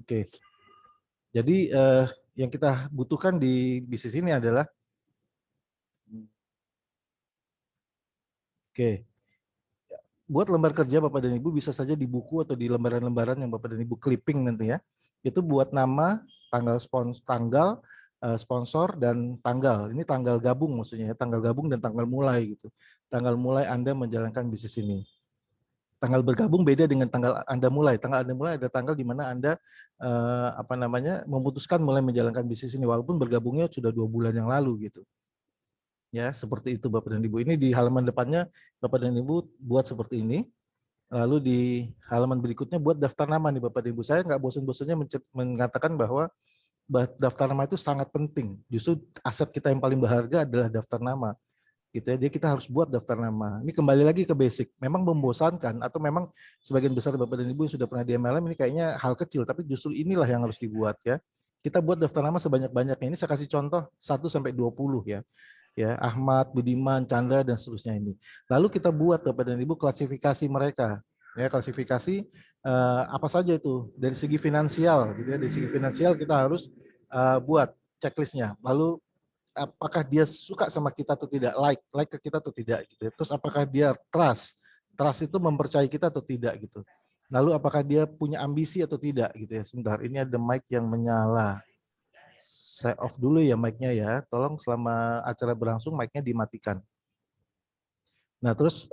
Oke. Jadi yang kita butuhkan di bisnis ini adalah oke. Buat lembar kerja Bapak dan Ibu bisa saja di buku atau di lembaran-lembaran yang Bapak dan Ibu clipping nanti ya. Itu buat nama, sponsor dan tanggal. Ini tanggal gabung maksudnya ya, tanggal gabung dan tanggal mulai gitu. Tanggal mulai Anda menjalankan bisnis ini. Tanggal bergabung beda dengan tanggal Anda mulai. Tanggal Anda mulai ada tanggal di mana Anda memutuskan mulai menjalankan bisnis ini walaupun bergabungnya sudah 2 bulan yang lalu gitu. Ya, seperti itu Bapak dan Ibu. Ini di halaman depannya Bapak dan Ibu buat seperti ini. Lalu di halaman berikutnya buat daftar nama nih Bapak dan Ibu. Saya nggak bosan-bosannya mengatakan bahwa daftar nama itu sangat penting. Justru aset kita yang paling berharga adalah daftar nama. Gitu ya. Jadi kita harus buat daftar nama. Ini kembali lagi ke basic. Memang membosankan atau memang sebagian besar Bapak dan Ibu yang sudah pernah di MLM ini kayaknya hal kecil, tapi justru inilah yang harus dibuat ya. Kita buat daftar nama sebanyak-banyaknya. Ini saya kasih contoh 1 sampai 20 ya. Ya, Ahmad, Budiman, Chandra dan seterusnya ini. Lalu kita buat Bapak dan Ibu klasifikasi mereka. Ya, klasifikasi apa saja itu dari segi finansial gitu ya. Dari segi finansial kita harus buat checklistnya. Lalu apakah dia suka sama kita atau tidak, like ke kita atau tidak gitu ya. Terus apakah dia trust itu mempercayai kita atau tidak gitu. Lalu apakah dia punya ambisi atau tidak gitu ya. Sebentar, ini ada mic yang menyala. Saya off dulu ya mic-nya ya. Tolong selama acara berlangsung mic-nya dimatikan. Nah, terus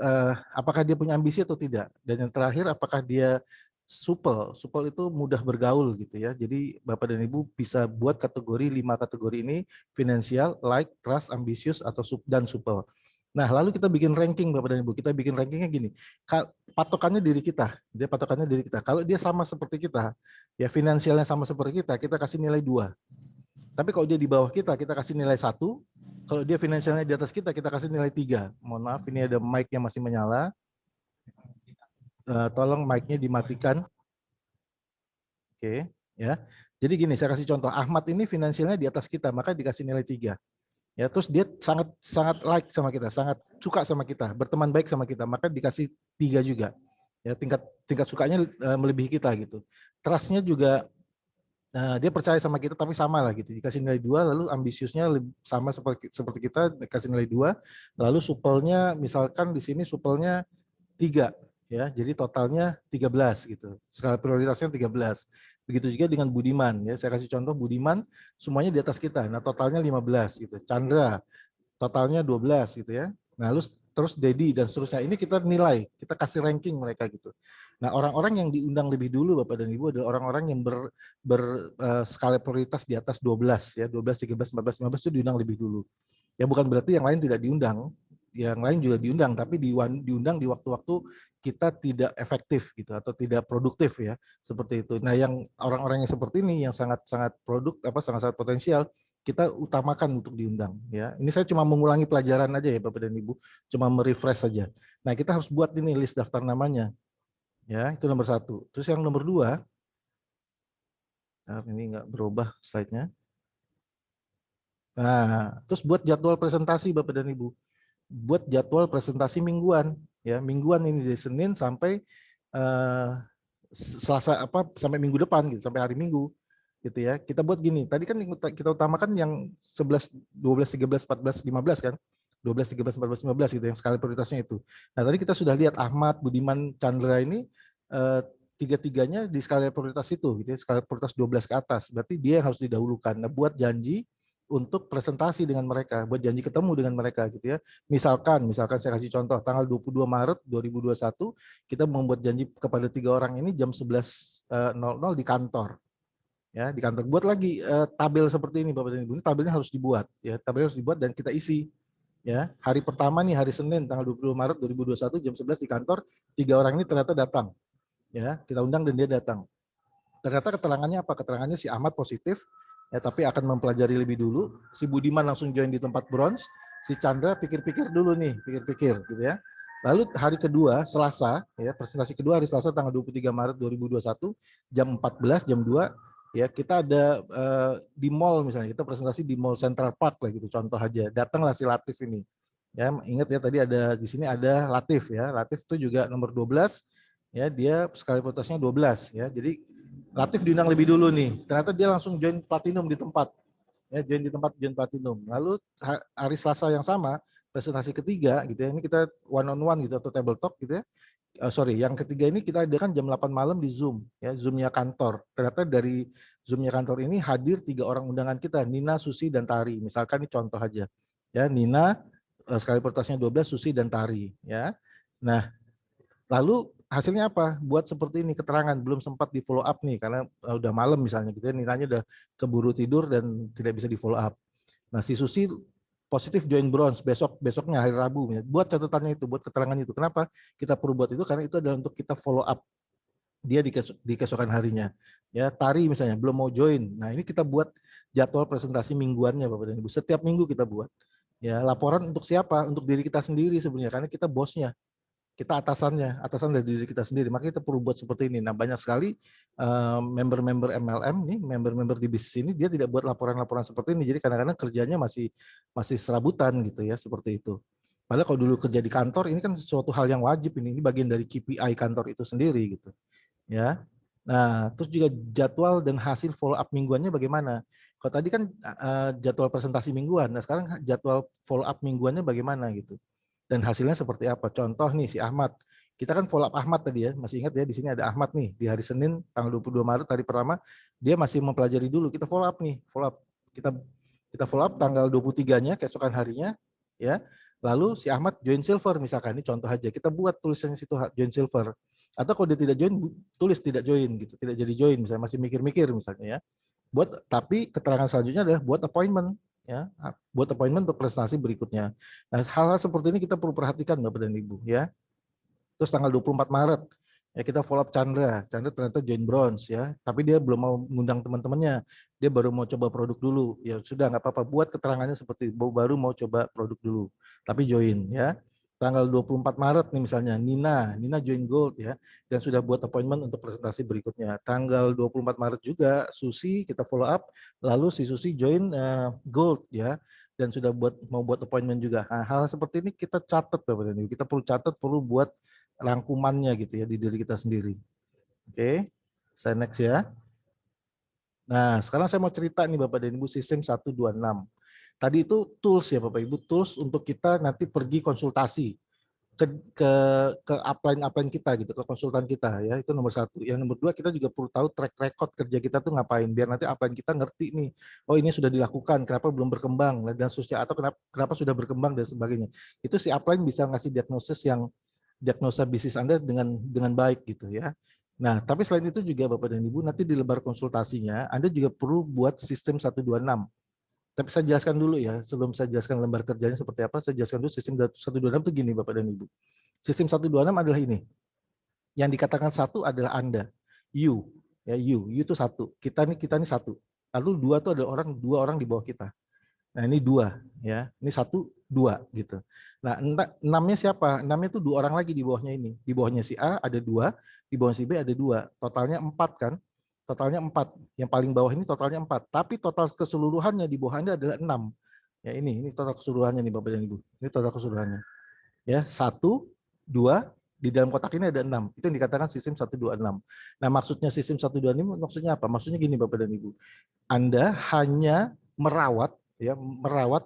apakah dia punya ambisi atau tidak? Dan yang terakhir apakah dia supel? Supel itu mudah bergaul gitu ya. Jadi Bapak dan Ibu bisa buat kategori 5 kategori ini: finansial, like, trust, ambisius atau dan supel. Nah, lalu kita bikin ranking Bapak dan Ibu. Kita bikin rankingnya gini. Patokannya diri kita. Dia patokannya diri kita. Kalau dia sama seperti kita, ya finansialnya sama seperti kita kasih nilai 2. Tapi kalau dia di bawah kita kasih nilai 1. Kalau dia finansialnya di atas kita kasih nilai 3. Mohon maaf, ini ada mic yang masih menyala. Tolong mic-nya dimatikan. Oke, ya. Jadi gini, saya kasih contoh. Ahmad ini finansialnya di atas kita, maka dikasih nilai 3. Ya, terus dia sangat like sama kita, sangat suka sama kita, berteman baik sama kita, maka dikasih 3 juga. Ya, tingkat sukanya melebihi kita gitu. Trust-nya juga dia percaya sama kita tapi sama lah gitu, dikasih nilai 2. Lalu ambisiusnya sama seperti kita, dikasih nilai 2. Lalu supelnya misalkan di sini supelnya 3 ya, jadi totalnya 13 gitu. Skala prioritasnya 13. Begitu juga dengan Budiman ya, saya kasih contoh Budiman semuanya di atas kita. Nah, totalnya 15 gitu. Chandra totalnya 12 gitu ya. Nah, terus Dedi dan seterusnya. Ini kita nilai, kita kasih ranking mereka gitu. Nah, orang-orang yang diundang lebih dulu Bapak dan Ibu adalah orang-orang yang skala prioritas di atas 12 ya, 12, 13, 14, 15 itu diundang lebih dulu. Ya bukan berarti yang lain tidak diundang. Yang lain juga diundang, tapi diundang di waktu-waktu kita tidak efektif gitu atau tidak produktif ya, seperti itu. Nah, yang orang-orang yang seperti ini yang sangat-sangat sangat-sangat potensial, kita utamakan untuk diundang ya. Ini saya cuma mengulangi pelajaran aja ya Bapak dan Ibu, cuma merefresh saja. Nah, kita harus buat ini list daftar namanya. Ya, itu nomor 1. Terus yang nomor 2, ini nggak berubah slide-nya. Nah, terus buat jadwal presentasi Bapak dan Ibu. Buat jadwal presentasi mingguan ya. Mingguan ini dari Senin sampai Selasa sampai minggu depan gitu, sampai hari Minggu gitu ya. Kita buat gini. Tadi kan kita utamakan yang 11, 12, 13, 14, 15 kan. 12, 13, 14, 15 gitu yang skala prioritasnya itu. Nah, tadi kita sudah lihat Ahmad, Budiman, Chandra ini tiga-tiganya di skala prioritas itu gitu ya, skala prioritas 12 ke atas. Berarti dia yang harus didahulukan. Nah, buat janji untuk presentasi dengan mereka, buat janji ketemu dengan mereka gitu ya. Misalkan saya kasih contoh, tanggal 22 Maret 2021 kita membuat janji kepada 3 orang ini jam 11.00 di kantor. Ya, di kantor. Buat lagi tabel seperti ini Bapak dan Ibu. Ini tabelnya harus dibuat ya, tabelnya harus dibuat dan kita isi. Ya, hari pertama nih hari Senin tanggal 20 Maret 2021 jam 11 di kantor, 3 orang ini ternyata datang. Ya, kita undang dan dia datang. Ternyata keterangannya apa? Keterangannya si Ahmad positif, ya, tapi akan mempelajari lebih dulu. Si Budiman langsung join di tempat bronze. Si Chandra pikir-pikir dulu nih, pikir-pikir gitu ya. Lalu hari kedua, Selasa, ya, presentasi kedua hari Selasa tanggal 23 Maret 2021, jam 14, jam 2, ya, kita ada di mall misalnya, kita presentasi di Mall Central Park lah gitu, contoh aja. Datanglah si Latif ini. Ya, ingat ya tadi ada di sini ada Latif ya. Latif itu juga nomor 12, ya, dia skala prioritasnya 12 ya. Jadi Latif diundang lebih dulu nih. Ternyata dia langsung join platinum di tempat. Ya, join platinum. Lalu hari Selasa yang sama, presentasi ketiga gitu ya. Ini kita one on one gitu atau table talk gitu ya. Sorry, yang ketiga ini kita adakan jam 8 malam di Zoom, ya, Zoom-nya kantor. Ternyata dari Zoom-nya kantor ini hadir 3 orang undangan kita, Nina, Susi, dan Tari. Misalkan ini contoh aja. Ya, Nina sekali pertasnya 12, Susi dan Tari, ya. Nah, lalu hasilnya apa? Buat seperti ini keterangan, belum sempat di follow up nih karena udah malam misalnya gitu ya, Ninanya udah keburu tidur dan tidak bisa di follow up. Nah, si Susi positif join bronze besoknya hari Rabu. Buat catatannya itu, buat keterangan itu. Kenapa kita perlu buat itu? Karena itu adalah untuk kita follow up dia di keesokan harinya. Ya, Tari misalnya belum mau join. Nah, ini kita buat jadwal presentasi mingguannya Bapak dan Ibu. Setiap minggu kita buat. Ya, laporan untuk siapa? Untuk diri kita sendiri sebenarnya karena kita bosnya. Kita atasan dari diri kita sendiri. Maka kita perlu buat seperti ini. Nah, banyak sekali member-member MLM nih, member-member di bisnis ini dia tidak buat laporan-laporan seperti ini. Jadi kadang-kadang kerjanya masih serabutan gitu ya, seperti itu. Padahal kalau dulu kerja di kantor ini kan sesuatu hal yang wajib ini bagian dari KPI kantor itu sendiri gitu. Ya. Nah, terus juga jadwal dan hasil follow up mingguannya bagaimana? Kalau tadi kan jadwal presentasi mingguan, nah sekarang jadwal follow up mingguannya bagaimana gitu. Dan hasilnya seperti apa? Contoh nih si Ahmad. Kita kan follow up Ahmad tadi ya, masih ingat ya di sini ada Ahmad nih di hari Senin tanggal 22 Maret hari pertama dia masih mempelajari dulu. Kita follow up nih, follow up. Kita follow up tanggal 23-nya keesokan harinya ya. Lalu si Ahmad join silver misalkan, ini contoh aja. Kita buat tulisannya situ join silver. Atau kalau dia tidak join, tulis tidak join gitu, tidak jadi join misalnya masih mikir-mikir misalnya ya. Tapi keterangan selanjutnya adalah buat appointment ya, buat appointment untuk prestasi berikutnya. Nah, hal-hal seperti ini kita perlu perhatikan Bapak dan Ibu ya. Terus tanggal 24 Maret ya kita follow up Chandra ternyata join bronze ya, tapi dia belum mau ngundang teman-temannya, dia baru mau coba produk dulu. Ya sudah nggak apa-apa, buat keterangannya seperti baru mau coba produk dulu, tapi join ya. Tanggal 24 Maret nih misalnya Nina join gold ya dan sudah buat appointment untuk presentasi berikutnya. Tanggal 24 Maret juga Susi kita follow up, lalu si Susi join gold ya dan sudah mau buat appointment juga. Nah, hal seperti ini kita catat Bapak dan Ibu. Kita perlu catat, perlu buat rangkumannya gitu ya di diri kita sendiri. Oke. Saya next ya. Nah, sekarang saya mau cerita nih Bapak dan Ibu sistem 126. Tadi itu tools ya Bapak Ibu, tools untuk kita nanti pergi konsultasi ke ke ke upline kita gitu, ke konsultan kita ya, itu nomor satu. Yang nomor dua, kita juga perlu tahu track record kerja kita tuh ngapain biar nanti upline kita ngerti nih, oh ini sudah dilakukan, kenapa belum berkembang dan seterusnya, atau kenapa sudah berkembang dan sebagainya. Itu si upline bisa ngasih diagnosa bisnis Anda dengan baik gitu ya. Nah, tapi selain itu juga Bapak dan Ibu, nanti di lembar konsultasinya Anda juga perlu buat sistem 126. Tapi saya jelaskan dulu ya, sebelum saya jelaskan lembar kerjanya seperti apa, saya jelaskan dulu sistem 126 itu gini Bapak dan Ibu. Sistem 126 adalah ini. Yang dikatakan satu adalah Anda. You. Ya, you itu satu. Kita ini satu. Lalu dua itu adalah dua orang di bawah kita. Nah, ini dua ya. Ini satu, dua gitu. Nah, enamnya siapa? Enamnya itu dua orang lagi di bawahnya ini. Di bawahnya si A ada dua, di bawah si B ada dua. Totalnya 4 kan? Totalnya 4. Yang paling bawah ini totalnya 4. Tapi total keseluruhannya di bawah Anda adalah 6. Ya ini total keseluruhannya nih Bapak dan Ibu. Ini total keseluruhannya. Ya, 1, 2, di dalam kotak ini ada 6. Itu yang dikatakan sistem 126. Nah, maksudnya sistem 126 ini maksudnya apa? Maksudnya gini Bapak dan Ibu. Anda hanya merawat,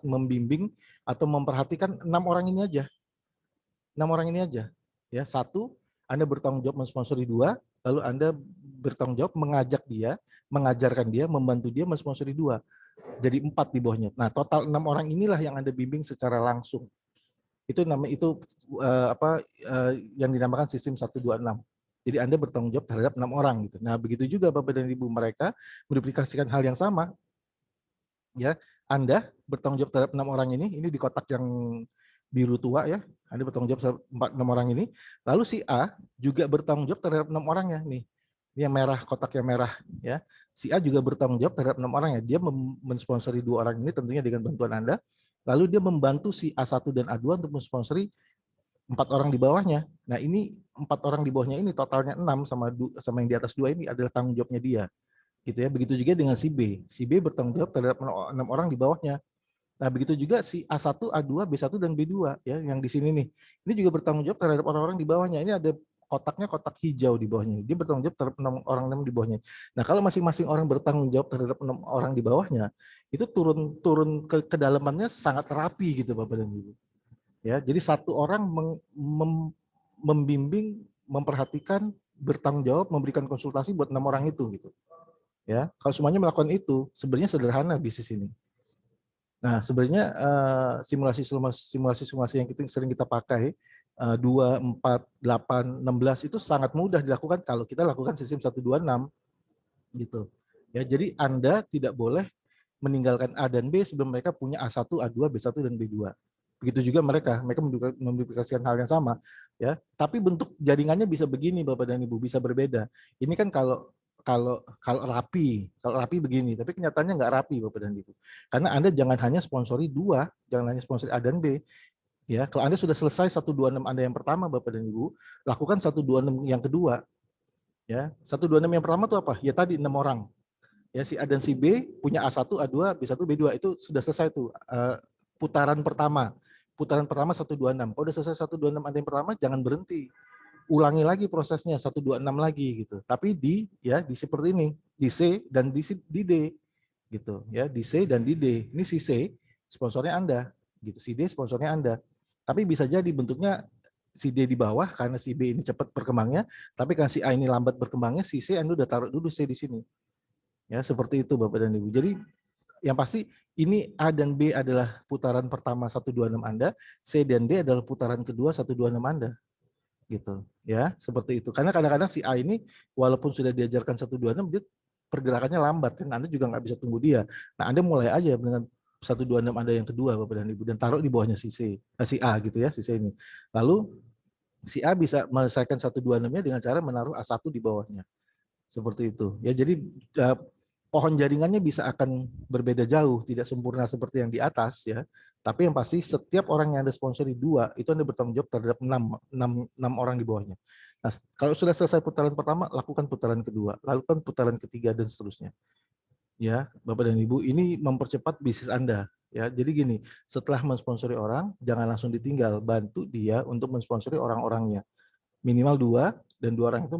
membimbing atau memperhatikan 6 orang ini aja. 6 orang ini aja. Ya, satu, Anda bertanggung jawab mensponsori 2, lalu Anda bertanggung jawab mengajak dia, mengajarkan dia, membantu dia mensponsori 2. Jadi 4 di bawahnya. Nah, total 6 orang inilah yang Anda bimbing secara langsung. Itu yang dinamakan sistem 126. Jadi Anda bertanggung jawab terhadap 6 orang gitu. Nah, begitu juga Bapak dan Ibu, mereka menduplikasikan hal yang sama. Ya, Anda bertanggung jawab terhadap 6 orang ini di kotak yang biru tua ya. Anda bertanggung jawab terhadap 6 orang ini. Lalu si A juga bertanggung jawab terhadap 6 orangnya nih. Ini yang merah, kotak yang merah ya. Si A juga bertanggung jawab terhadap 6 orangnya. Dia mensponsori 2 orang ini tentunya dengan bantuan Anda. Lalu dia membantu si A1 dan A2 untuk mensponsori 4 orang di bawahnya. Nah, ini 4 orang di bawahnya ini totalnya 6 sama yang di atas 2 ini adalah tanggung jawabnya dia. Gitu ya. Begitu juga dengan si B. Si B bertanggung jawab terhadap 6 orang di bawahnya. Nah, begitu juga si A1, A2, B1 dan B2 ya yang di sini nih. Ini juga bertanggung jawab terhadap orang-orang di bawahnya. Ini ada kotaknya kotak hijau di bawahnya. Dia bertanggung jawab terhadap 6 orang di bawahnya. Nah, kalau masing-masing orang bertanggung jawab terhadap 6 orang di bawahnya, itu turun ke kedalamannya sangat rapi gitu Bapak dan Ibu. Ya, jadi satu orang membimbing, memperhatikan, bertanggung jawab, memberikan konsultasi buat 6 orang itu gitu. Ya, kalau semuanya melakukan itu, sebenarnya sederhana bisnis ini. Nah, sebenarnya simulasi yang sering kita pakai 2, 4, 8, 16 itu sangat mudah dilakukan kalau kita lakukan sistem 126 gitu. Ya, jadi Anda tidak boleh meninggalkan A dan B sebelum mereka punya A1, A2, B1 dan B2. Begitu juga mereka menduplikasikan hal yang sama, ya. Tapi bentuk jaringannya bisa begini Bapak dan Ibu, bisa berbeda. Ini kan kalau rapi begini, tapi kenyataannya nggak rapi Bapak dan Ibu. Karena Anda jangan hanya sponsori 2, jangan hanya sponsori A dan B. Ya, kalau Anda sudah selesai 126 Anda yang pertama Bapak dan Ibu, lakukan 126 yang kedua. Ya, 126 yang pertama itu apa? Ya tadi 6 orang. Ya, si A dan si B punya A1, A2, B1, B2 itu sudah selesai tuh putaran pertama. Putaran pertama 126. Kalau udah selesai 126 Anda yang pertama jangan berhenti. Ulangi lagi prosesnya 126 lagi gitu. Tapi di seperti ini, di C dan di D gitu ya, di C dan di D. Ini si C sponsornya Anda gitu, si D sponsornya Anda. Tapi bisa jadi bentuknya si D di bawah karena si B ini cepat berkembangnya, tapi karena si A ini lambat berkembangnya, si C Anda udah taruh dulu C di sini. Ya, seperti itu Bapak dan Ibu. Jadi yang pasti ini A dan B adalah putaran pertama 126 Anda, C dan D adalah putaran kedua 126 Anda. Gitu. Ya, seperti itu. Karena kadang-kadang si A ini walaupun sudah diajarkan 126 dia pergerakannya lambat kan Anda juga nggak bisa tunggu dia. Nah, Anda mulai aja dengan 126 Anda yang kedua Bapak dan Ibu dan taruh di bawahnya si A gitu ya, si C ini. Lalu si A bisa menyelesaikan 126-nya dengan cara menaruh A1 di bawahnya. Seperti itu. Ya, jadi pohon jaringannya bisa akan berbeda jauh, tidak sempurna seperti yang di atas ya. Tapi yang pasti setiap orang yang Anda sponsori 2, itu Anda bertanggung jawab terhadap 6 orang di bawahnya. Nah, kalau sudah selesai putaran pertama, lakukan putaran kedua, lakukan putaran ketiga dan seterusnya. Ya, Bapak dan Ibu, ini mempercepat bisnis Anda. Ya, jadi gini, setelah mensponsori orang, jangan langsung ditinggal, bantu dia untuk mensponsori orang-orangnya. Minimal 2, dan 2 orang itu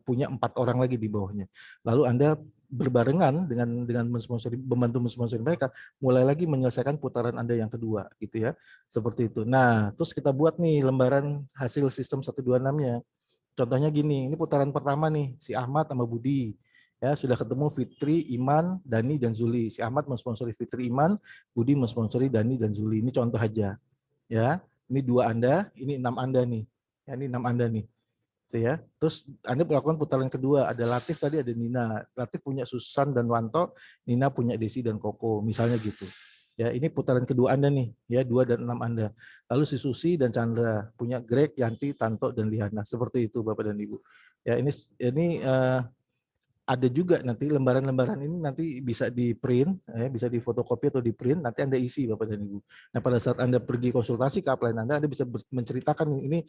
punya 4 orang lagi di bawahnya. Lalu Anda berbarengan dengan membantu mensponsori mereka, mulai lagi menyelesaikan putaran Anda yang kedua gitu ya. Seperti itu. Nah, terus kita buat nih lembaran hasil sistem 126-nya. Contohnya gini, ini putaran pertama nih, si Ahmad sama Budi. Ya, sudah ketemu Fitri, Iman, Dani, dan Zuli. Si Ahmad mensponsori Fitri, Iman, Budi mensponsori Dani dan Zuli. Ini contoh aja. Ya, ini 2 Anda, ini 6 Anda nih. Ya, ini 6 Anda nih. Ya. Terus Anda melakukan putaran kedua, ada Latif tadi, ada Nina. Latif punya Susan dan Wanto, Nina punya Desi dan Koko, misalnya gitu. Ya, ini putaran kedua Anda nih, ya 2 dan 6 Anda. Lalu si Susi dan Chandra punya Greg, Yanti, Tanto dan Liana. Seperti itu Bapak dan Ibu. Ya, ini ada juga nanti lembaran-lembaran ini nanti bisa di print, ya, bisa di fotokopi atau di print, nanti Anda isi Bapak dan Ibu. Nah, pada saat Anda pergi konsultasi ke upline Anda bisa menceritakan ini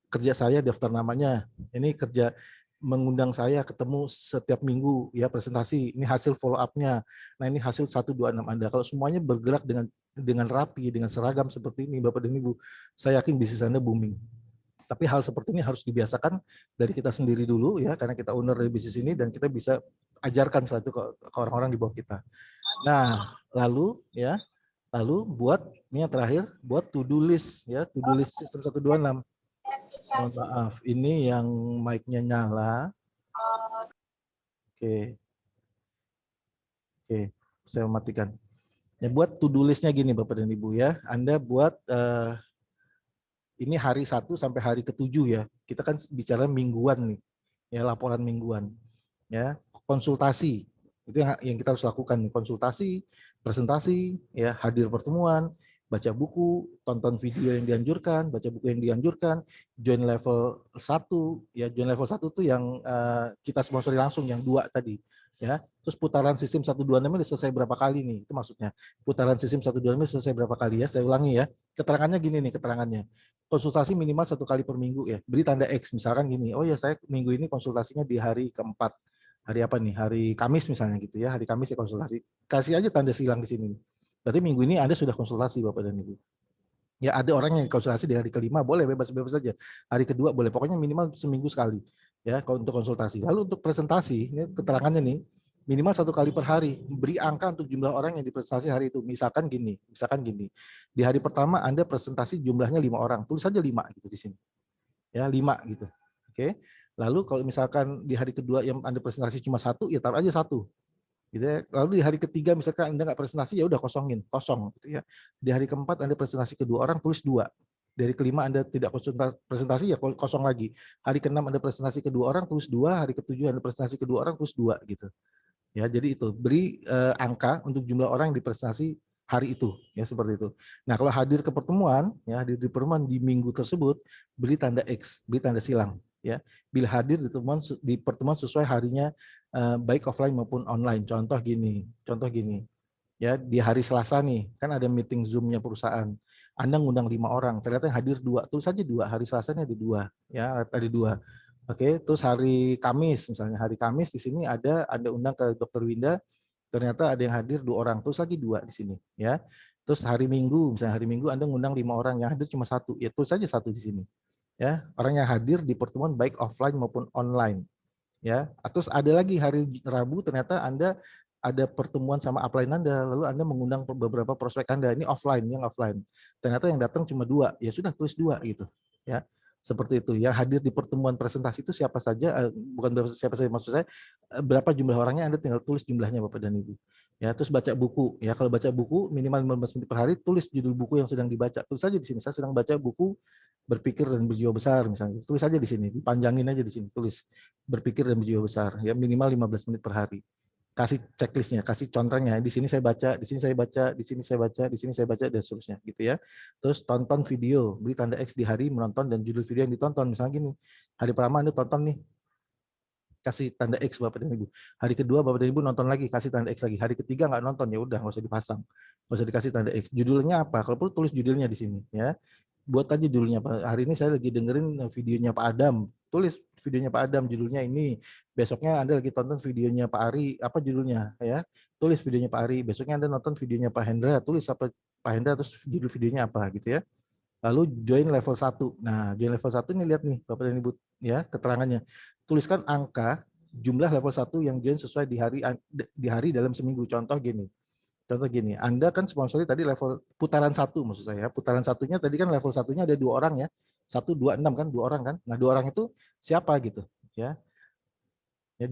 kerja saya daftar namanya, ini kerja mengundang saya ketemu setiap minggu ya presentasi, ini hasil follow up-nya. Nah, ini hasil 126 Anda. Kalau semuanya bergerak dengan rapi, dengan seragam seperti ini Bapak dan Ibu, saya yakin bisnis Anda booming. Tapi hal seperti ini harus dibiasakan dari kita sendiri dulu ya, karena kita owner dari bisnis ini dan kita bisa ajarkan setelah itu ke orang-orang di bawah kita. Nah, lalu buat ini yang terakhir, buat to-do list ya, to-do list sistem 126. Mohon maaf, ini yang mic-nya nyala. Oke, saya matikan. Ya, buat to-do list-nya gini Bapak dan Ibu ya, Anda buat ini hari 1 sampai hari ke-7 ya. Kita kan bicara mingguan nih, ya laporan mingguan. Ya, konsultasi itu yang kita harus lakukan nih, konsultasi, presentasi, ya hadir pertemuan, baca buku, tonton video yang dianjurkan, baca buku yang dianjurkan, join level 1, ya join level 1 itu yang kita sponsori langsung, yang 2 tadi, ya. Terus putaran sistem 126 ini selesai berapa kali nih, itu maksudnya. Putaran sistem 126 ini selesai berapa kali ya, saya ulangi ya. Keterangannya gini nih, keterangannya. Konsultasi minimal 1 kali per minggu ya, beri tanda X, misalkan gini, oh ya saya minggu ini konsultasinya di hari keempat, hari apa nih, hari Kamis misalnya gitu ya, hari Kamis ya konsultasi, kasih aja tanda silang di sini. Berarti minggu ini Anda sudah konsultasi Bapak dan Ibu. Ya ada orang yang konsultasi di hari kelima boleh bebas-bebas saja. Hari kedua boleh, pokoknya minimal seminggu sekali ya kalau untuk konsultasi. Lalu untuk presentasi, ini keterangannya nih minimal 1 kali per hari. Beri angka untuk jumlah orang yang dipresentasi hari itu. Misalkan gini, di hari pertama Anda presentasi jumlahnya 5 orang, tulis saja 5 gitu di sini. Ya 5 gitu. Oke. Lalu kalau misalkan di hari kedua yang Anda presentasi cuma 1, ya taruh aja 1. Gitu ya. Lalu di hari ketiga misalkan Anda nggak presentasi, ya udah kosong gitu ya. Di hari keempat Anda presentasi kedua orang, tulis 2. Dari kelima Anda tidak presentasi, ya kosong lagi. Hari keenam Anda presentasi kedua orang, tulis 2. Hari ketujuh Anda presentasi kedua orang, tulis 2 gitu. Ya, jadi itu beri angka untuk jumlah orang yang dipresentasi hari itu, ya seperti itu. Nah, kalau hadir ke pertemuan, ya hadir di pertemuan di minggu tersebut, beri tanda X, beri tanda silang, ya. Bila hadir di pertemuan sesuai harinya, baik offline maupun online. Contoh gini, ya di hari Selasa nih, kan ada meeting Zoom-nya perusahaan. Anda ngundang 5 orang, ternyata yang hadir 2, tulis saja 2. Hari Selasa ini ada 2, ya ada 2. Oke, terus hari Kamis misalnya, hari Kamis di sini ada undang ke Dokter Winda, ternyata ada yang hadir 2 orang, terus lagi 2 di sini, ya. Terus hari Minggu, misalnya hari Minggu Anda ngundang 5 orang, yang hadir cuma 1, ya tulis saja 1 di sini. Ya, orang yang hadir di pertemuan baik offline maupun online. Ya, terus ada lagi hari Rabu ternyata Anda ada pertemuan sama upline Anda, lalu Anda mengundang beberapa prospek Anda, ini offline, yang offline. Ternyata yang datang cuma 2, ya sudah tulis 2 gitu. Ya, seperti itu. Yang hadir di pertemuan presentasi itu siapa saja, bukan siapa saja, maksud saya berapa jumlah orangnya, Anda tinggal tulis jumlahnya Bapak dan Ibu. Ya, terus baca buku. Ya, kalau baca buku minimal 15 menit per hari, tulis judul buku yang sedang dibaca. Tulis saja di sini, saya sedang baca buku Berpikir dan Berjiwa Besar misalnya. Tulis aja di sini, dipanjangin aja di sini, tulis Berpikir dan Berjiwa Besar. Ya, minimal 15 menit per hari. Kasih checklistnya, kasih contohnya. Di sini saya baca, di sini saya baca, di sini saya baca, di sini saya baca, dan seterusnya gitu ya. Terus tonton video, beri tanda X di hari menonton dan judul video yang ditonton. Misalnya gini, hari pertama Anda tonton nih, kasih tanda X Bapak dan Ibu. Hari kedua Bapak dan Ibu nonton lagi, kasih tanda X lagi. Hari ketiga nggak nonton, ya udah nggak usah dipasang, nggak usah dikasih tanda X. Judulnya apa? Kalau perlu tulis judulnya di sini ya. Buat aja judulnya Pak. Hari ini saya lagi dengerin videonya Pak Adam. Tulis videonya Pak Adam, judulnya ini. Besoknya Anda lagi tonton videonya Pak Ari, apa judulnya ya? Tulis videonya Pak Ari. Besoknya Anda nonton videonya Pak Hendra, tulis apa Pak Hendra, terus judul videonya apa gitu ya. Lalu join level 1. Nah, join level 1 ini lihat nih Bapak dan Ibu ya, keterangannya. Tuliskan angka jumlah level 1 yang join sesuai di hari dalam seminggu. Contoh gini, Anda kan sponsori tadi level putaran 1 maksud saya. Putaran satunya tadi kan level satunya ada 2 orang ya. 1 2 6 kan, 2 orang kan. Nah, 2 orang itu siapa gitu ya. Ya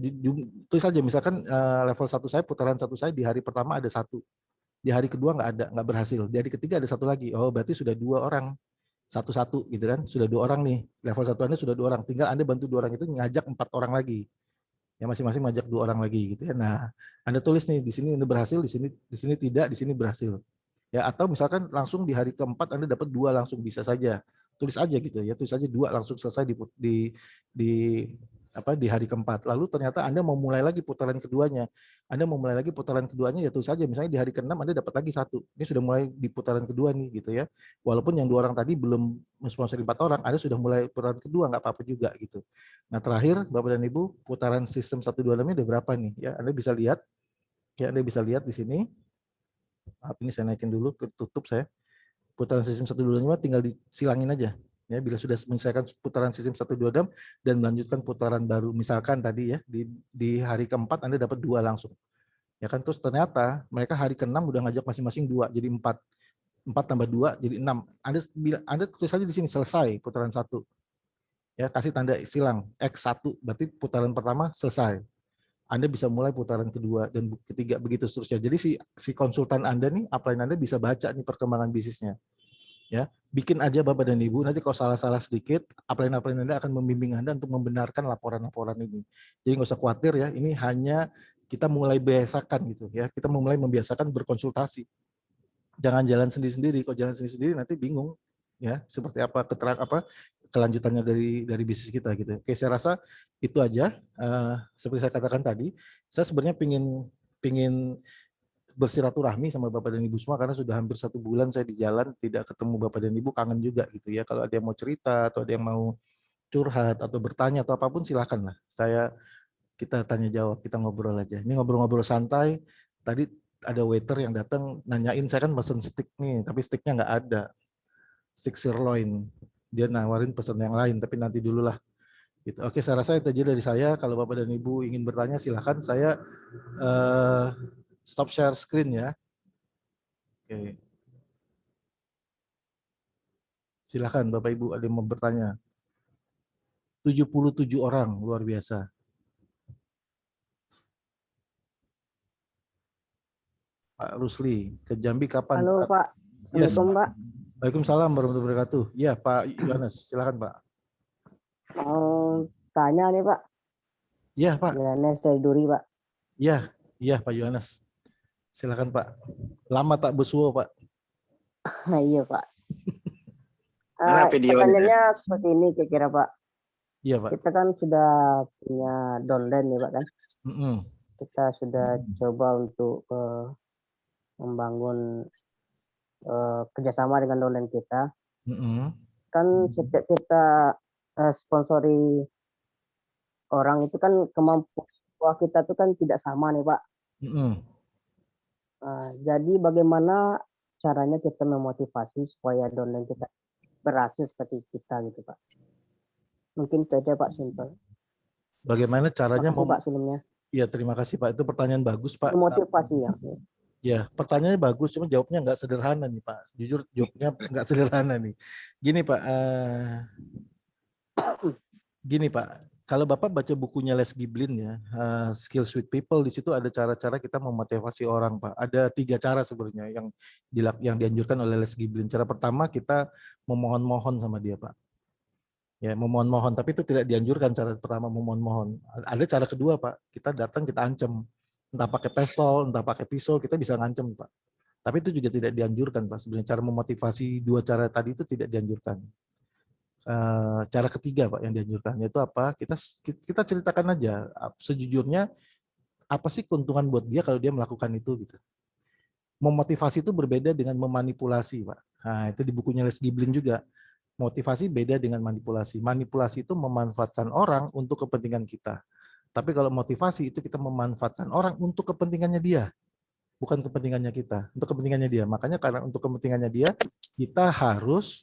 tulis saja misalkan level 1 saya, putaran 1 saya di hari pertama ada 1. Di hari kedua nggak berhasil. Di hari ketiga ada 1 lagi. Oh, berarti sudah 2 orang. Satu-satu gitu kan. Sudah 2 orang nih. Level 1 Anda sudah 2 orang. Tinggal Anda bantu 2 orang itu ngajak 4 orang lagi. Ya masing-masing ngajak 2 orang lagi gitu ya. Nah, Anda tulis nih di sini Anda berhasil, di sini tidak, di sini berhasil. Ya, atau misalkan langsung di hari keempat Anda dapat 2 langsung, bisa saja. Tulis aja gitu ya. Tulis aja 2 langsung selesai di di hari keempat. Lalu ternyata Anda mau mulai lagi putaran keduanya. Anda mau mulai lagi putaran keduanya, ya tulis saja. Misalnya di hari ke-6 Anda dapat lagi 1. Ini sudah mulai di putaran kedua nih gitu ya. Walaupun yang 2 orang tadi belum mensponsori 4 orang, Anda sudah mulai putaran kedua, nggak apa-apa juga gitu. Nah, terakhir Bapak dan Ibu, putaran sistem 126 ini udah berapa nih ya? Anda bisa lihat di sini. Ini saya naikin dulu, ketutup saya. Putaran sistem 125 tinggal disilangin aja. Ya, bila sudah menyelesaikan putaran sistem 126 dan melanjutkan putaran baru, misalkan tadi ya di hari keempat Anda dapat 2 langsung. Ya kan, terus ternyata mereka hari ke-6 udah ngajak masing-masing 2, jadi 4. 4 tambah 2 jadi 6. Anda tulis saja di sini selesai putaran 1. Ya, kasih tanda silang X1, berarti putaran pertama selesai. Anda bisa mulai putaran kedua dan ketiga begitu seterusnya. Jadi si konsultan Anda nih, upline Anda bisa baca nih perkembangan bisnisnya. Ya, bikin aja Bapak dan Ibu. Nanti kalau salah-salah sedikit, upline Anda akan membimbing Anda untuk membenarkan laporan-laporan ini. Jadi nggak usah khawatir ya. Ini hanya kita mulai biasakan gitu ya. Kita mulai membiasakan berkonsultasi. Jangan jalan sendiri-sendiri. Kalau jalan sendiri-sendiri nanti bingung ya. Seperti apa kelanjutannya dari bisnis kita gitu. Oke, saya rasa itu aja. Seperti saya katakan tadi, saya sebenarnya pingin bersilaturahmi sama Bapak dan Ibu semua karena sudah hampir 1 bulan saya di jalan tidak ketemu Bapak dan Ibu, kangen juga gitu ya. Kalau ada yang mau cerita atau ada yang mau curhat atau bertanya atau apapun silakan lah. Kita tanya jawab, kita ngobrol aja. Ini ngobrol-ngobrol santai. Tadi ada waiter yang datang nanyain, saya kan pesen steak nih, tapi steaknya nggak ada. steak sirloin. Dia nawarin pesan yang lain, tapi nanti dulu lah. Gitu. Oke, saya rasa itu aja dari saya. Kalau Bapak dan Ibu ingin bertanya, silakan. Saya stop share screen ya. Oke. Silakan Bapak Ibu ada yang mau bertanya. 77 orang, luar biasa. Pak Rusli, ke Jambi kapan? Halo Pak, Yes. Assalamualaikum Pak. Waalaikumsalam warahmatullahi wabarakatuh. Ya Pak Yohanes, silakan Pak. Mau tanya nih Pak. Ya Pak. Yohanes dari Duri Pak. Iya Pak Yohanes. Silakan Pak. Lama tak bersuah Pak. Iya Pak. Mana videonya? Pertanyaannya seperti ini kira-kira Pak. Iya Pak. Kita kan sudah punya downline nih Pak kan. Kita sudah coba untuk membangun kerjasama dengan downline kita. Kan setiap kita sponsori orang itu kan kemampuan kita itu kan tidak sama nih Pak. Jadi bagaimana caranya kita memotivasi supaya downline kita berhasil seperti kita gitu Pak. Mungkin itu aja Pak, simpel. Bagaimana caranya Pak sebelumnya? Iya, terima kasih Pak. Itu pertanyaan bagus Pak. Motivasi ya. Ya, pertanyaannya bagus, cuma jawabnya nggak sederhana nih Pak. Jujur jawabnya nggak sederhana nih. Gini Pak, kalau Bapak baca bukunya Les Giblin ya, Skills with People, di situ ada cara-cara kita memotivasi orang Pak. Ada 3 cara sebenarnya yang dianjurkan oleh Les Giblin. Cara pertama kita memohon-mohon sama dia Pak. Ya, memohon-mohon, tapi itu tidak dianjurkan cara pertama memohon-mohon. Ada cara kedua Pak, kita datang kita ancam. Entah pakai pistol, entah pakai pisau, kita bisa ngancem Pak. Tapi itu juga tidak dianjurkan Pak. Sebenarnya cara memotivasi 2 cara tadi itu tidak dianjurkan. Cara ketiga Pak yang dianjurkan yaitu apa? Kita ceritakan aja sejujurnya apa sih keuntungan buat dia kalau dia melakukan itu gitu. Memotivasi itu berbeda dengan memanipulasi Pak. Nah, itu di bukunya Les Giblin juga. Motivasi beda dengan manipulasi. Manipulasi itu memanfaatkan orang untuk kepentingan kita. Tapi kalau motivasi itu kita memanfaatkan orang untuk kepentingannya dia. Bukan kepentingannya kita, untuk kepentingannya dia. Makanya karena untuk kepentingannya dia, kita harus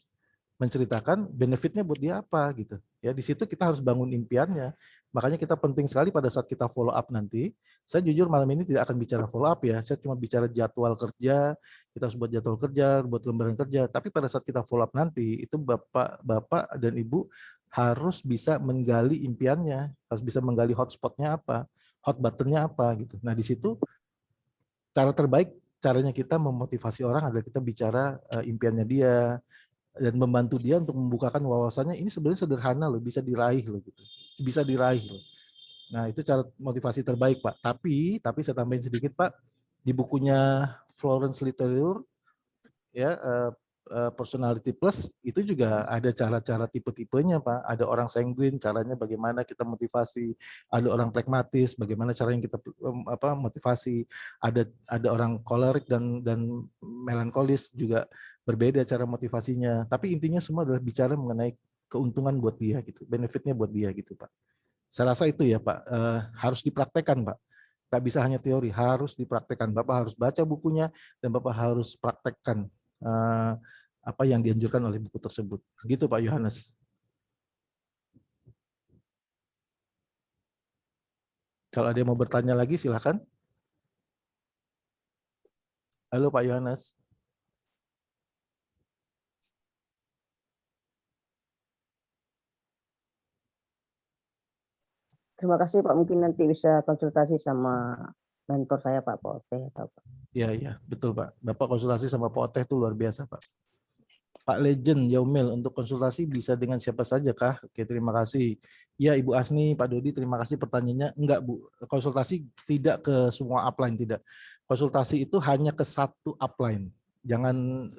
menceritakan benefitnya buat dia apa gitu. Ya, di situ kita harus bangun impiannya. Makanya kita penting sekali pada saat kita follow up nanti. Saya jujur malam ini tidak akan bicara follow up ya. Saya cuma bicara jadwal kerja. Kita harus buat jadwal kerja, buat lembaran kerja. Tapi pada saat kita follow up nanti, itu Bapak dan Ibu harus bisa menggali impiannya, harus bisa menggali hotspotnya apa, hot buttonnya apa gitu. Nah di situ cara terbaik caranya kita memotivasi orang adalah kita bicara impiannya dia dan membantu dia untuk membukakan wawasannya. Ini sebenarnya sederhana loh, bisa diraih loh gitu, bisa diraih loh. Nah itu cara motivasi terbaik Pak. Tapi saya tambahin sedikit Pak, di bukunya Florence Literature ya Personality Plus itu juga ada cara-cara tipe-tipenya Pak. Ada orang sanguin, caranya bagaimana kita motivasi. Ada orang pragmatis, bagaimana caranya kita motivasi. Ada orang kolerik dan melankolis juga berbeda cara motivasinya. Tapi intinya semua adalah bicara mengenai keuntungan buat dia gitu, benefitnya buat dia gitu Pak. Saya rasa itu ya Pak, harus dipraktekkan Pak. Nggak bisa hanya teori, harus dipraktekkan. Bapak harus baca bukunya dan Bapak harus praktekkan apa yang dianjurkan oleh buku tersebut. Gitu Pak Yohanes. Kalau ada yang mau bertanya lagi silakan. Halo Pak Yohanes. Terima kasih Pak, mungkin nanti bisa konsultasi sama mentor saya Pak Oteh atau Pak. Iya, betul Pak. Bapak konsultasi sama Pak Oteh itu luar biasa Pak. Pak Legend Yaumil, untuk konsultasi bisa dengan siapa saja kah? Oke, terima kasih. Ya Ibu Asni, Pak Dodi, terima kasih pertanyaannya. Enggak Bu, konsultasi tidak ke semua upline, tidak. Konsultasi itu hanya ke satu upline. Jangan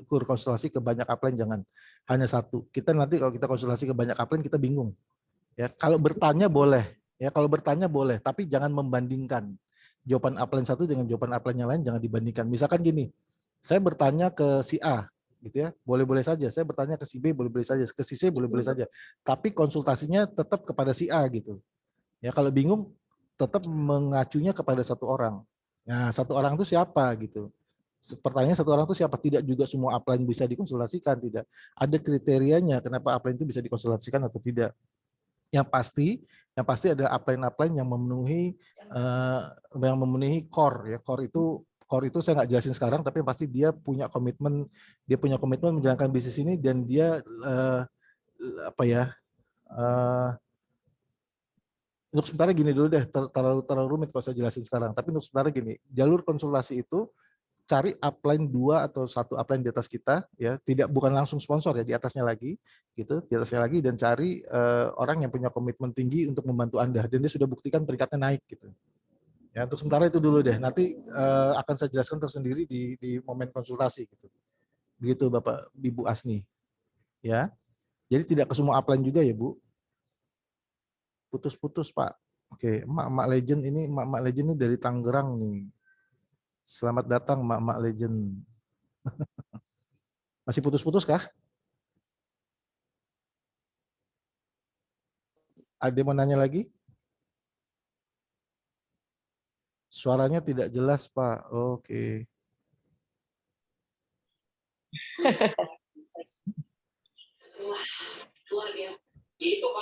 konsultasi ke banyak upline, jangan. Hanya satu. Kita nanti kalau kita konsultasi ke banyak upline kita bingung. Ya, kalau bertanya boleh. Ya, kalau bertanya boleh, tapi jangan membandingkan jawaban upline satu dengan jawaban upline yang lain, jangan dibandingkan. Misalkan gini, saya bertanya ke si A, gitu ya, boleh-boleh saja. Saya bertanya ke si B, boleh-boleh saja. Ke si C, boleh-boleh saja. Tapi konsultasinya tetap kepada si A gitu. Ya, kalau bingung tetap mengacunya kepada satu orang. Nah, satu orang itu siapa gitu. Pertanyaan satu orang itu siapa? Tidak juga semua upline bisa dikonsultasikan, tidak. Ada kriterianya kenapa upline itu bisa dikonsultasikan atau tidak. Yang pasti ada upline yang memenuhi core ya. Core itu saya nggak jelasin sekarang, tapi pasti dia punya komitmen menjalankan bisnis ini, dan dia untuk sementara gini dulu deh, terlalu rumit kalau saya jelasin sekarang. Tapi untuk sementara gini, jalur konsultasi itu cari upline 2 atau 1 upline di atas kita, ya, bukan langsung sponsor ya, di atasnya lagi, gitu, di atasnya lagi, dan cari orang yang punya komitmen tinggi untuk membantu Anda, dan dia sudah buktikan peringkatnya naik, gitu. Ya, untuk sementara itu dulu deh. Nanti akan saya jelaskan tersendiri di momen konsultasi, gitu. Begitu Bapak Ibu Asni, ya. Jadi tidak ke semua upline juga ya Bu. Putus-putus Pak. Oke, Emak Legend ini dari Tangerang nih. Selamat datang Mak Legend. Masih putus-putus kah? Ada yang mau nanya lagi? Suaranya tidak jelas, Pak. Oke.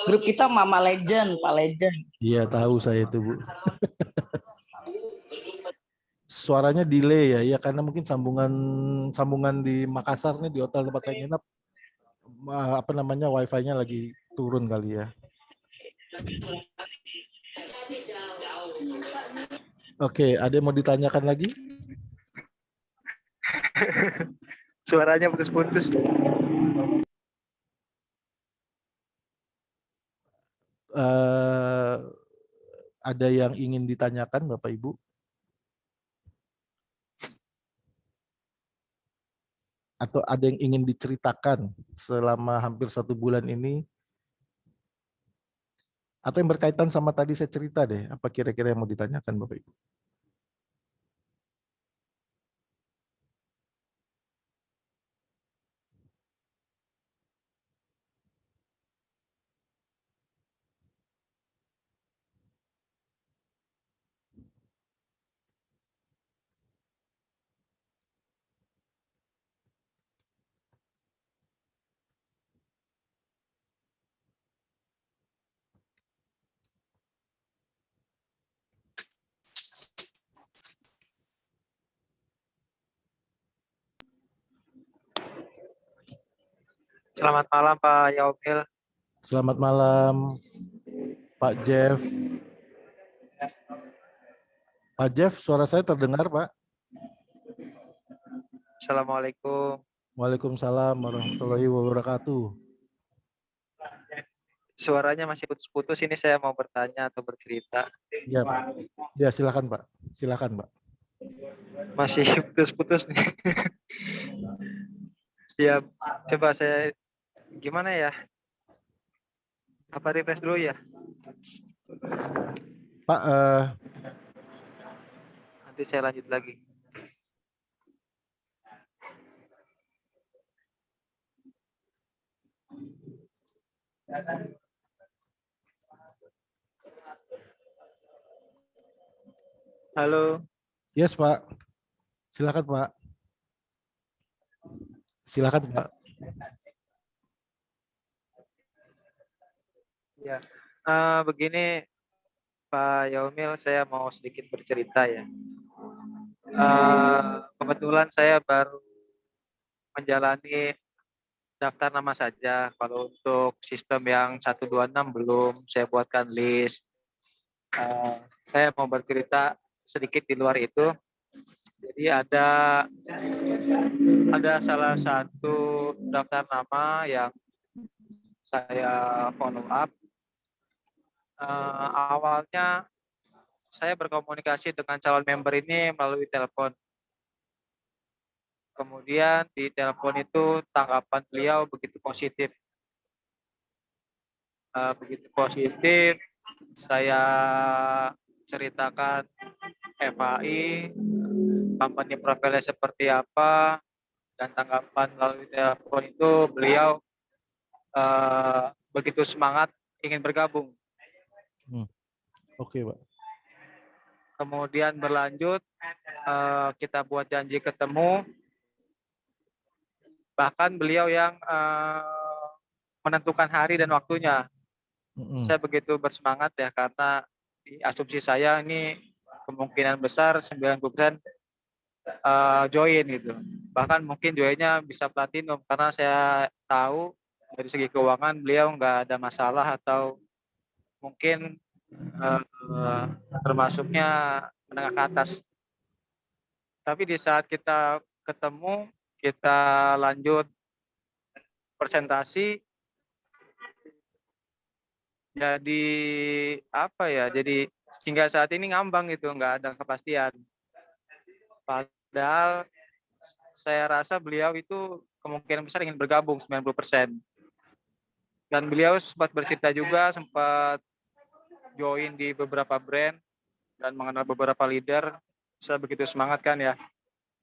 Grup kita Mama Legend, Pak Legend. Iya, tahu saya itu, Bu. Suaranya delay ya, karena mungkin sambungan di Makassar nih, di hotel tempat saya nginap, wifi-nya lagi turun kali ya. Oke, ada yang mau ditanyakan lagi? Suaranya putus-putus. Ada yang ingin ditanyakan Bapak Ibu? Atau ada yang ingin diceritakan selama hampir 1 bulan ini? Atau yang berkaitan sama tadi saya cerita deh, apa kira-kira yang mau ditanyakan Bapak Ibu? Selamat malam Pak Yaumil. Selamat malam Pak Jeff. Pak Jeff, suara saya terdengar Pak? Assalamualaikum. Waalaikumsalam warahmatullahi wabarakatuh. Suaranya masih putus-putus, ini saya mau bertanya atau bercerita. Ya Pak. Ya silakan Pak. Silakan Pak. Masih putus-putus nih. Siap. Coba saya gimana ya? Apa refresh dulu ya? Pak, nanti saya lanjut lagi. Halo. Yes Pak. Silakan Pak. Silakan Pak. Ya, begini Pak Yaumil, saya mau sedikit bercerita ya. Kebetulan saya baru menjalani daftar nama saja. Kalau untuk sistem yang 126 belum, saya buatkan list. Saya mau bercerita sedikit di luar itu. Jadi ada salah satu daftar nama yang saya follow up. Awalnya saya berkomunikasi dengan calon member ini melalui telepon. Kemudian di telepon itu tanggapan beliau begitu positif. Saya ceritakan FAI, company profilnya seperti apa, dan tanggapan melalui telepon itu beliau begitu semangat ingin bergabung. Oke, Pak. kemudian berlanjut, kita buat janji ketemu, bahkan beliau yang menentukan hari dan waktunya. Saya begitu bersemangat ya, karena di asumsi saya ini kemungkinan besar 90% join gitu. Bahkan mungkin joinnya bisa platinum, karena saya tahu dari segi keuangan beliau nggak ada masalah, atau mungkin termasuknya menengah ke atas. Tapi di saat kita ketemu, kita lanjut presentasi, jadi apa ya, jadi hingga saat ini ngambang gitu, nggak ada kepastian. Padahal saya rasa beliau itu kemungkinan besar ingin bergabung 90%. Dan beliau sempat bercerita juga, sempat join di beberapa brand dan mengenal beberapa leader. Saya begitu semangat kan ya.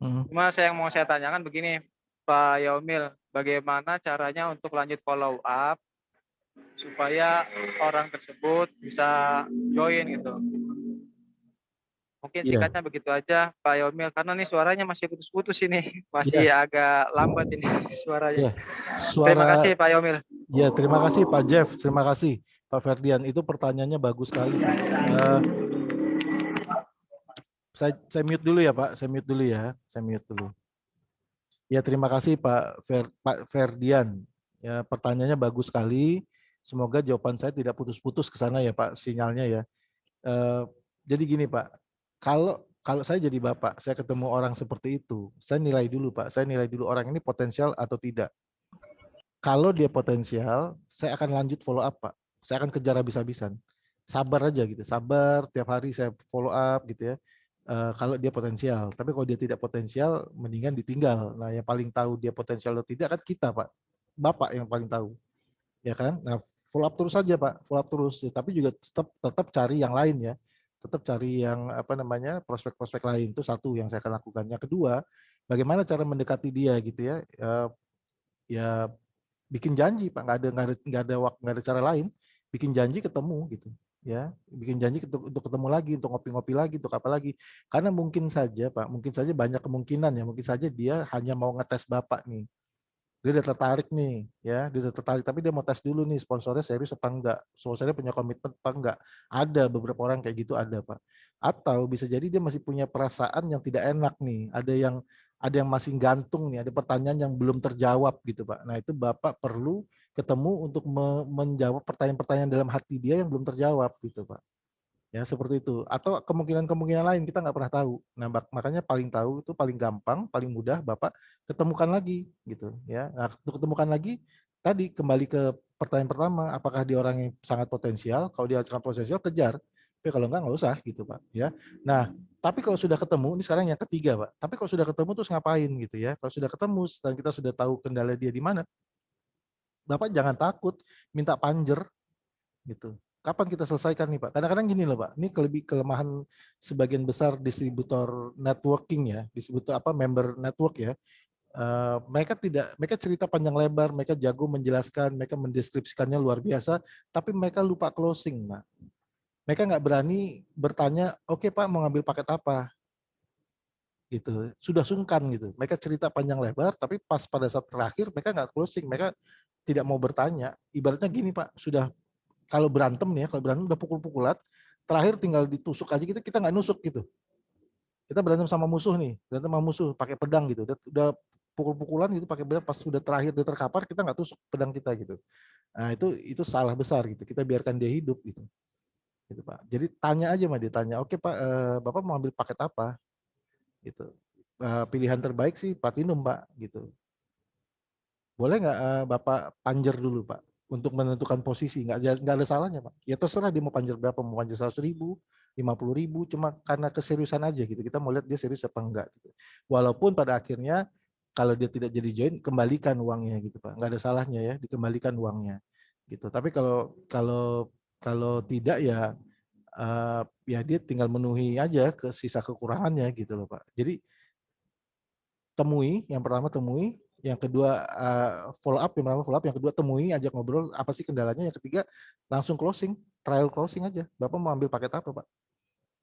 Cuma yang mau saya tanyakan begini, Pak Yaumil, bagaimana caranya untuk lanjut follow up supaya orang tersebut bisa join gitu. Mungkin singkatnya begitu aja, Pak Yaumil, karena nih suaranya masih putus-putus ini, masih agak lambat ini suaranya. Terima kasih Pak Yaumil. Ya, terima kasih Pak Jeff, terima kasih Pak Ferdian. Itu pertanyaannya bagus sekali. Saya mute dulu ya Pak, saya mute dulu. Ya, terima kasih Pak Ferdian. Ya, pertanyaannya bagus sekali. Semoga jawaban saya tidak putus-putus ke sana ya Pak, sinyalnya ya. Jadi gini Pak, kalau saya jadi Bapak, saya ketemu orang seperti itu, saya nilai dulu Pak, saya nilai dulu orang ini potensial atau tidak. Kalau dia potensial, saya akan lanjut follow up Pak. Saya akan kejar habis-habisan. Sabar aja gitu, sabar, tiap hari saya follow up gitu ya. Kalau dia potensial, tapi kalau dia tidak potensial, mendingan ditinggal. Nah, yang paling tahu dia potensial atau tidak kan kita Pak, Bapak yang paling tahu, ya kan? Nah, follow up terus saja Pak, follow up terus. Ya, tapi juga tetap cari yang lain ya, tetap cari yang prospek-prospek lain. Itu satu yang saya akan lakukan. Yang kedua, bagaimana cara mendekati dia gitu ya? Ya bikin janji Pak, nggak ada cara lain, bikin janji ketemu gitu. Ya, bikin janji untuk ketemu lagi, untuk ngopi-ngopi lagi, untuk apa lagi. Karena mungkin saja Pak, mungkin saja banyak kemungkinan ya, mungkin saja dia hanya mau ngetes Bapak nih. Dia udah tertarik nih, ya, dia udah tertarik, tapi dia mau tes dulu nih sponsornya serius apa enggak, sponsornya punya komitmen apa enggak. Ada beberapa orang kayak gitu ada Pak. Atau bisa jadi dia masih punya perasaan yang tidak enak nih, ada yang masih gantung nih, ada pertanyaan yang belum terjawab gitu Pak. Nah itu Bapak perlu ketemu untuk menjawab pertanyaan-pertanyaan dalam hati dia yang belum terjawab gitu Pak. Ya seperti itu. Atau kemungkinan-kemungkinan lain kita nggak pernah tahu. Nah makanya paling tahu itu paling gampang, paling mudah Bapak ketemukan lagi gitu ya. Nah untuk ketemukan lagi tadi kembali ke pertanyaan pertama, apakah dia orang yang sangat potensial? Kalau dia sangat potensial kejar. Tapi kalau nggak usah gitu Pak ya. Nah tapi kalau sudah ketemu, ini sekarang yang ketiga Pak. Tapi kalau sudah ketemu terus ngapain gitu ya? Kalau sudah ketemu dan kita sudah tahu kendala dia di mana, Bapak jangan takut minta panjer gitu. Kapan kita selesaikan nih Pak? Kadang-kadang gini loh Pak, ini kelemahan sebagian besar distributor networking ya, distributor member network ya. Mereka cerita panjang lebar, mereka jago menjelaskan, mereka mendeskripsikannya luar biasa, tapi mereka lupa closing Pak. Mereka nggak berani bertanya, oke Pak mau ngambil paket apa? Gitu, sudah sungkan gitu. Mereka cerita panjang lebar, tapi pas pada saat terakhir mereka nggak closing, mereka tidak mau bertanya. Ibaratnya gini Pak, kalau berantem nih ya, kalau berantem udah pukul-pukulan, terakhir tinggal ditusuk aja gitu, kita nggak nusuk gitu. Kita berantem sama musuh nih, berantem sama musuh pakai pedang gitu, udah pukul-pukulan gitu pakai pedang, pas sudah terakhir dia terkapar, kita nggak tusuk pedang kita gitu. Nah itu salah besar gitu, kita biarkan dia hidup gitu. Gitu Pak. Jadi tanya aja sama dia, tanya, oke Pak, Bapak mau ambil paket apa? Gitu. Pilihan terbaik sih platinum Pak, gitu. Boleh nggak Bapak panjer dulu Pak untuk menentukan posisi, nggak ada salahnya Pak. Ya terserah dia mau panjer berapa, mau panjer 100.000, 50.000, cuma karena keseriusan aja gitu. Kita mau lihat dia serius apa enggak gitu. Walaupun pada akhirnya kalau dia tidak jadi join, kembalikan uangnya gitu Pak. Nggak ada salahnya ya, dikembalikan uangnya gitu. Tapi kalau tidak ya ya dia tinggal memenuhi aja ke sisa kekurangannya gitu loh Pak. Jadi yang pertama temui, yang kedua follow up, yang kedua temui, ajak ngobrol apa sih kendalanya, yang ketiga langsung closing, trial closing aja. Bapak mau ambil paket apa Pak?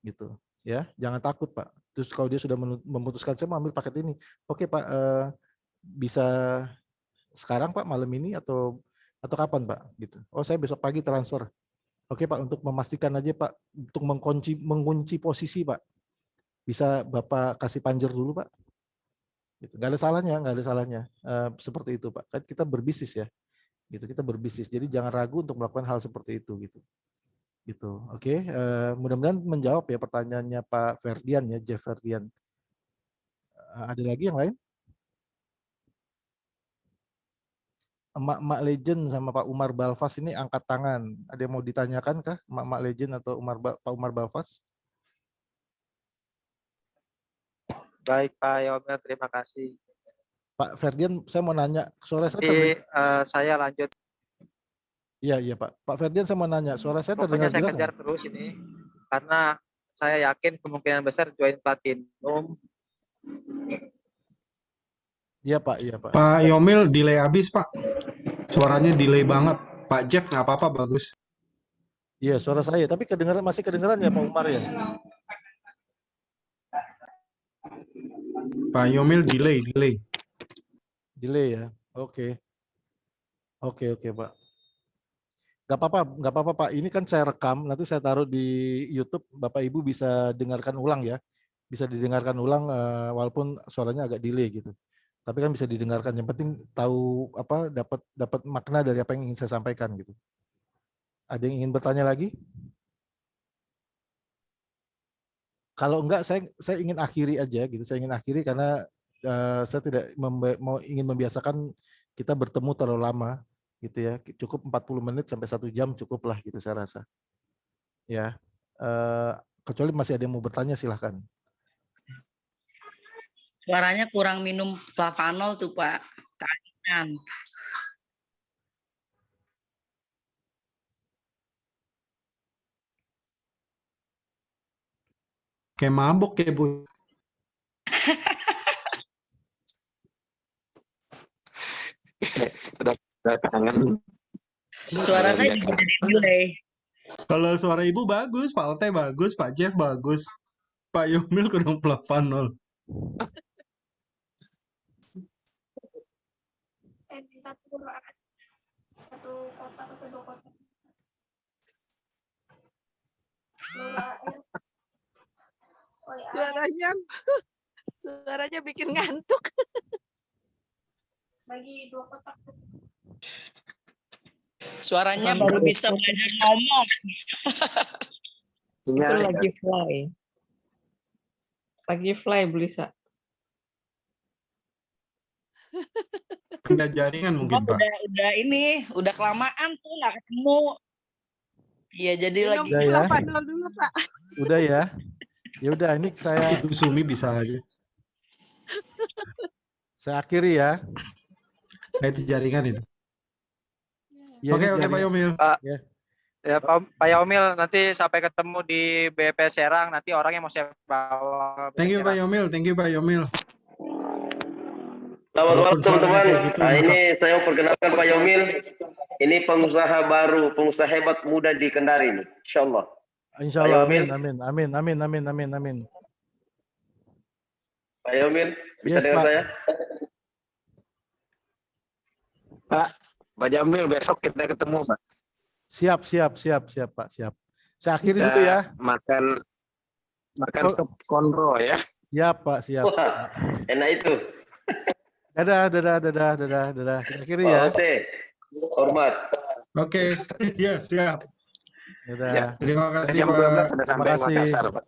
Gitu. Ya, jangan takut Pak. Terus kalau dia sudah memutuskan saya mau ambil paket ini, oke Pak, bisa sekarang Pak, malam ini atau kapan Pak? Gitu. Oh saya besok pagi transfer. Oke Pak, untuk memastikan aja Pak, untuk mengunci posisi Pak, bisa Bapak kasih panjer dulu Pak. Gitu. Nggak ada salahnya, seperti itu Pak. Kan kita berbisnis ya, gitu. Kita berbisnis, jadi jangan ragu untuk melakukan hal seperti itu gitu. Gitu, oke. Mudah-mudahan menjawab ya pertanyaannya Pak Ferdian ya, Jeff Ferdian. Ada lagi yang lain? Emak-emak Legend sama Pak Umar Balfas ini angkat tangan. Ada yang mau ditanyakan kah, emak-emak Legend atau Pak Umar Balfas? Baik Pak Yomil, terima kasih. Pak Ferdian, saya mau nanya, suara saya terdengar? Saya lanjut. Iya Pak. Pak Ferdian, saya mau nanya, suara saya Pokoknya terdengar saya jelas? kejar terus ini, karena saya yakin kemungkinan besar join platinum. Iya Pak. Pak Yomil delay habis Pak. Suaranya delay banget. Pak Jeff nggak apa-apa, bagus. Iya, suara saya, tapi masih kedengeran ya Pak Umar ya? Pak Yomil delay. Delay ya, oke Pak. Gak apa-apa Pak, ini kan saya rekam, nanti saya taruh di YouTube, Bapak Ibu bisa dengarkan ulang ya. Bisa didengarkan ulang walaupun suaranya agak delay gitu. Tapi kan bisa didengarkan, yang penting tahu apa, dapat makna dari apa yang ingin saya sampaikan gitu. Ada yang ingin bertanya lagi? Kalau enggak, saya ingin akhiri aja gitu. Saya ingin akhiri karena saya tidak ingin membiasakan kita bertemu terlalu lama gitu ya. Cukup 40 menit sampai 1 jam cukup lah gitu saya rasa. Ya. Kecuali masih ada yang mau bertanya, silahkan. Suaranya kurang minum flavanol tuh Pak. Keanehan. Kayak mabuk ya Bu. Udah kangen. Suara saya juga jadi delay. Kalau suara Ibu bagus, Pak Ote bagus, Pak Jeff bagus. Pak Yomil kurang flavanol. Suaranya bikin ngantuk. Bagi 2 kotak. Suaranya baru bisa belajar ngomong. Sinyal Itu lagi fly Belisa. Ada jaringan mungkin Pak. Udah kelamaan tuh nggak ketemu. Iya jadi lagi. Udah ya. Dulu, Pak. Udah ya. Ya udah, ini saya Itu Sumi bisa aja. saya akhiri ya. Itu jaringan itu. Ya, Oke, ini Pak Yomil. Ya Pak Yomil, nanti sampai ketemu di BP Serang, nanti orang yang mau saya bawa. Thank you Pak Yomil. Selamat malam teman-teman. Gitu, Ini saya perkenalkan Pak Yomil. Ini pengusaha baru, pengusaha hebat muda di Kendari ini. Insyaallah. Insyaallah, amin. Pak Yomil, bisa Yes, dengar Pak. saya? Pak Jamil, besok kita ketemu Pak. Siap Pak, siap. Saya akhiri dulu ya. Makan sop konro ya. Siap Pak, siap. Wah, enak itu. Dadah. Kita akhiri Pak ya. Ote, hormat. Oke, ya siap. Dadah. Ya. Terima kasih Jam Pak. 12 sudah sampai Terima kasih. Makassar Pak.